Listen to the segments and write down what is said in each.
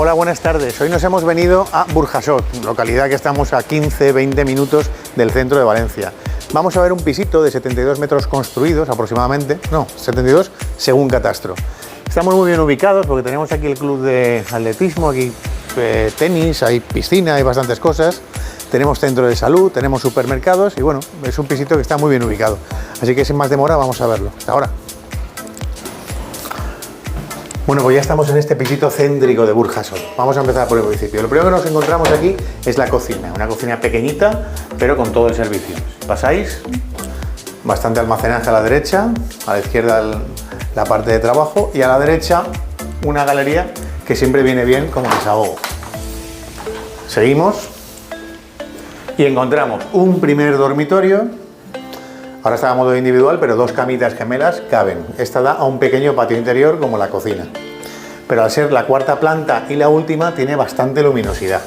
Hola, buenas tardes. Hoy nos hemos venido a Burjasot, localidad que estamos a 15-20 minutos del centro de Valencia. Vamos a ver un pisito de 72 metros construidos aproximadamente, no, 72 según catastro. Estamos muy bien ubicados porque tenemos aquí el club de atletismo, aquí tenis, hay piscina, hay bastantes cosas. Tenemos centro de salud, tenemos supermercados y bueno, es un pisito que está muy bien ubicado. Así que sin más demora vamos a verlo. Hasta ahora. Bueno, pues ya estamos en este pisito céntrico de Burjasot. Vamos a empezar por el principio. Lo primero que nos encontramos aquí es la cocina. Una cocina pequeñita, pero con todo el servicio. Si pasáis, bastante almacenaje a la derecha, a la izquierda la parte de trabajo y a la derecha una galería que siempre viene bien como desahogo. Seguimos y encontramos un primer dormitorio. Ahora está a modo individual, pero dos camitas gemelas caben. Esta da a un pequeño patio interior como la cocina. Pero al ser la cuarta planta y la última, tiene bastante luminosidad.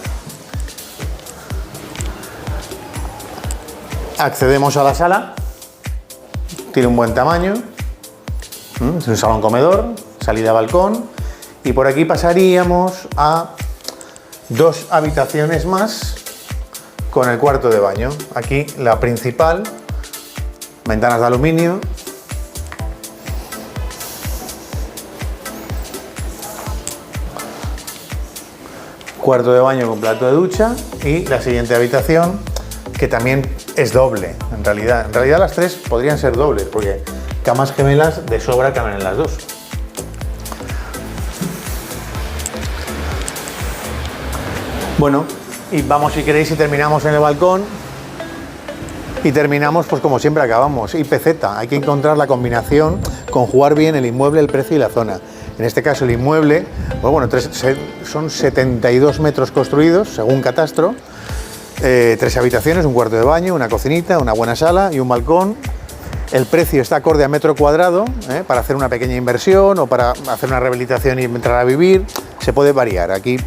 Accedemos a la sala. Tiene un buen tamaño. Es un salón comedor, salida a balcón. Y por aquí pasaríamos a dos habitaciones más con el cuarto de baño. Aquí la principal. Ventanas de aluminio. Cuarto de baño con plato de ducha y la siguiente habitación que también es doble en realidad. En realidad las tres podrían ser dobles porque camas gemelas de sobra caben en las dos. Bueno, y vamos si queréis y terminamos en el balcón. Y terminamos pues como siempre acabamos, IPZ, hay que encontrar la combinación, conjugar bien el inmueble, el precio y la zona. En este caso el inmueble, pues bueno, son 72 metros construidos según catastro, 3 habitaciones, un cuarto de baño, una cocinita, una buena sala y un balcón. El precio está acorde a metro cuadrado, para hacer una pequeña inversión o para hacer una rehabilitación y entrar a vivir, se puede variar, aquí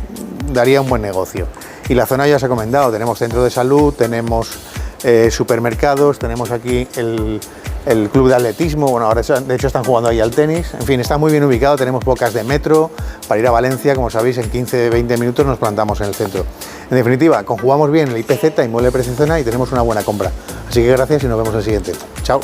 daría un buen negocio. Y la zona ya os he comentado, tenemos centro de salud, tenemos supermercados, tenemos aquí el club de atletismo, bueno, ahora de hecho están jugando ahí al tenis, en fin, está muy bien ubicado, tenemos bocas de metro para ir a Valencia, como sabéis, en 15-20 minutos nos plantamos en el centro. En definitiva, conjugamos bien el IPZ, inmueble precio y zona, y tenemos una buena compra. Así que gracias y nos vemos en el siguiente. Chao.